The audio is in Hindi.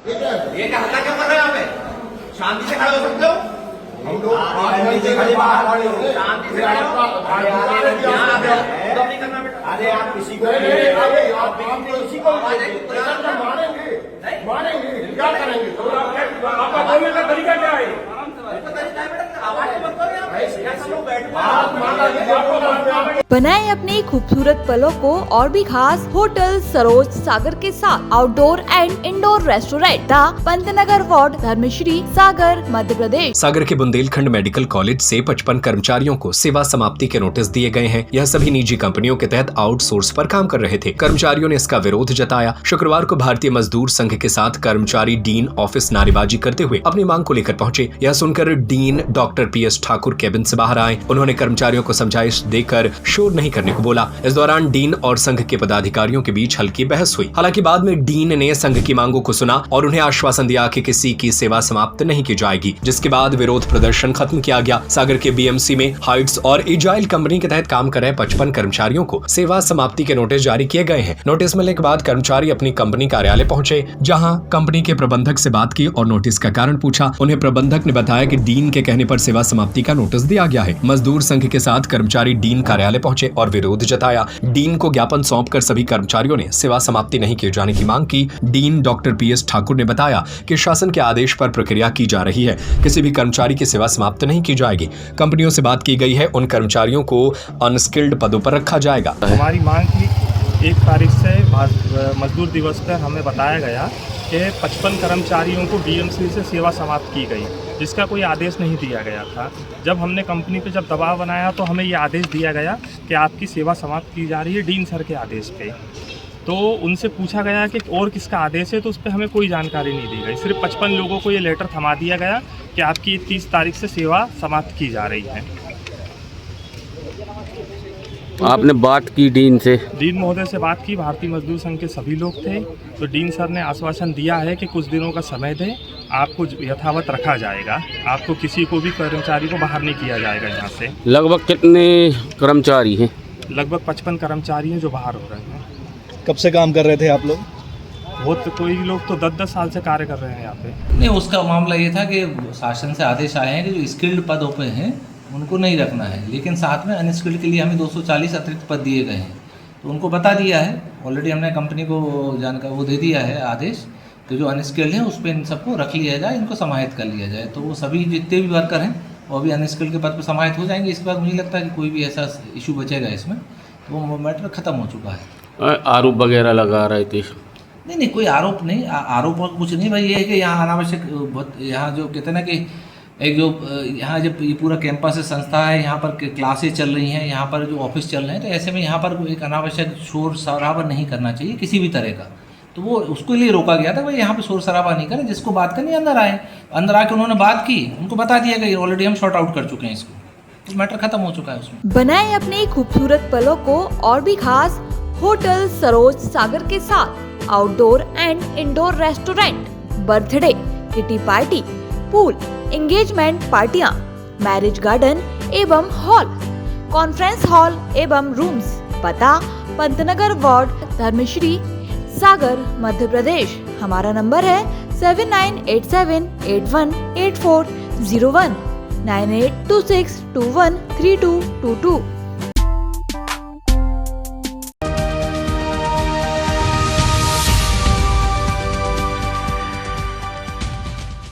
ये क्या हल्ला क्यों कर रहे हो यहाँ पे? शांति से खड़े हो सकते हो? हम लोग शांति से खड़े हो। शांति से खड़े हो। यहाँ आप नहीं करना बेटा। अरे आप किसी को किसी को मारेंगे क्या करेंगे? आपका बोलने का तरीका क्या है? बनाए अपने खूबसूरत पलों को और भी खास होटल सरोज सागर के साथ outdoor and indoor restaurant the Pantnagar ward Dharmashri Sagar Madhya Pradesh. Sagar के बुंदेलखंड मेडिकल कॉलेज से 55 कर्मचारियों को सेवा समाप्ति के नोटिस दिए गए हैं। यह सभी निजी कंपनियों के तहत आउटसोर्स पर काम कर रहे थे। कर्मचारियों ने इसका विरोध जताया। शुक्रवार को भारतीय मजदूर संघ के साथ कर्मचारी डीन ऑफिस नारेबाजी करते हुए अपनी मांग को लेकर पहुंचे। यह सुनकर dean doctor PS Thakur cabin से बाहर आए। उन्होंने कर्मचारियों को समझाइश देकर शोर नहीं करने को बोला। इस दौरान डीन और संघ के पदाधिकारियों के बीच हल्की बहस हुई। हालांकि बाद में डीन ने संघ की मांगों को सुना और उन्हें आश्वासन दिया कि किसी की सेवा समाप्त नहीं की जाएगी, जिसके बाद विरोध प्रदर्शन खत्म किया गया। सागर के BMC में हाइट्स और एजाइल कंपनी के तहत काम कर रहे 55 कर्मचारियों को सेवा समाप्ति के नोटिस जारी किए गए हैं। नोटिस मिलने के बाद कर्मचारी अपनी कंपनी कार्यालय पहुंचे, जहां कंपनी के प्रबंधक से बात की और नोटिस का कारण पूछा। उन्हें प्रबंधक ने बताया कि डीन के कहने पर सेवा समाप्ति का नोटिस दिया गया है। मजदूर संघ के साथ कर्मचारी डीन कार्यालय पहुंचे और विरोध जताया। डीन को ज्ञापन सौंपकर सभी कर्मचारियों ने सेवा समाप्ति नहीं किए जाने की मांग की। डीन डॉक्टर PS ठाकुर ने बताया कि शासन के आदेश पर प्रक्रिया की जा रही है, किसी भी कर्मचारी की सेवा समाप्त नहीं की जाएगी। कंपनियों से बात की गई है, उन कर्मचारियों को अनस्किल्ड पदों पर रखा जाएगा। हमारी मांग की 1 तारीख से मजदूर दिवस पर हमें बताया गया कि 55 कर्मचारियों को BMC से सेवा समाप्त की गई, जिसका कोई आदेश नहीं दिया गया था। जब हमने कंपनी पे जब दबाव बनाया तो हमें ये आदेश दिया गया कि आपकी सेवा समाप्त की जा रही है डीन सर के आदेश पे। तो उनसे पूछा गया कि और किसका आदेश है, तो उस पर हमें कोई जानकारी नहीं दी गई। सिर्फ 55 लोगों को ये लेटर थमा दिया गया कि आपकी 30 तारीख से सेवा समाप्त की जा रही है। आपने बात की डीन से? डीन महोदय से बात की, भारतीय मजदूर संघ के सभी लोग थे। तो डीन सर ने आश्वासन दिया है कि कुछ दिनों का समय दें, आपको यथावत रखा जाएगा, आपको किसी को भी कर्मचारी को बाहर नहीं किया जाएगा यहाँ से। लगभग कितने कर्मचारी हैं? लगभग 55 कर्मचारी हैं जो बाहर हो रहे हैं। कब से काम कर रहे थे आप लोग? वो तो कोई लोग तो 10-10 साल से कार्य कर रहे हैं यहाँ पे। नहीं, उसका मामला ये था कि शासन से आदेश आए हैं कि जो स्किल्ड पदों पे हैं उनको नहीं रखना है, लेकिन साथ में अनस्किल्ड के लिए हमें 240 अतिरिक्त पद दिए गए हैं। तो उनको बता दिया है, ऑलरेडी हमने कंपनी को जानकर वो दे दिया है आदेश कि जो अनस्किल्ड हैं उस पर इन सबको रख लिया जाए, इनको समाहित कर लिया जाए। तो वो सभी जितने भी वर्कर हैं वो भी अनस्किल्ड के पद पर समाहित हो जाएंगे। इसके बाद मुझे लगता है कि कोई भी ऐसा इशू बचेगा इसमें, तो वो मैटर ख़त्म हो चुका है। आरोप वगैरह लगा रहे थे? नहीं, कोई आरोप नहीं, आरोप और कुछ नहीं भाई। ये है कि यहाँ अनावश्यक यहाँ जो कहते हैं ना कि एक जो यहाँ जब ये पूरा कैंपस है, संस्था है, यहाँ पर क्लासेस चल रही हैं, यहाँ पर जो ऑफिस चल रहे हैं, तो ऐसे में यहाँ पर एक अनावश्यक शोर शराबा नहीं करना चाहिए किसी भी तरह का। तो वो उसके लिए रोका गया था भाई यहाँ पे शोर शराबा नहीं करें, जिसको बात करनी अंदर आए। अंदर आके उन्होंने बात की, उनको बता दिया गया ऑलरेडी हम शॉर्ट आउट कर चुके हैं इसको, तो मैटर खत्म हो चुका है उसमें। बनाए अपने खूबसूरत पलों को और भी खास होटल सरोज सागर के साथ outdoor and indoor restaurant, birthday, kitty party, pool, engagement पार्टियां, मैरिज गार्डन एवं हॉल, कॉन्फ्रेंस हॉल एवं रूम्स। पता पंतनगर वार्ड धर्मश्री सागर मध्य प्रदेश। हमारा नंबर है 7987818401 9826213222।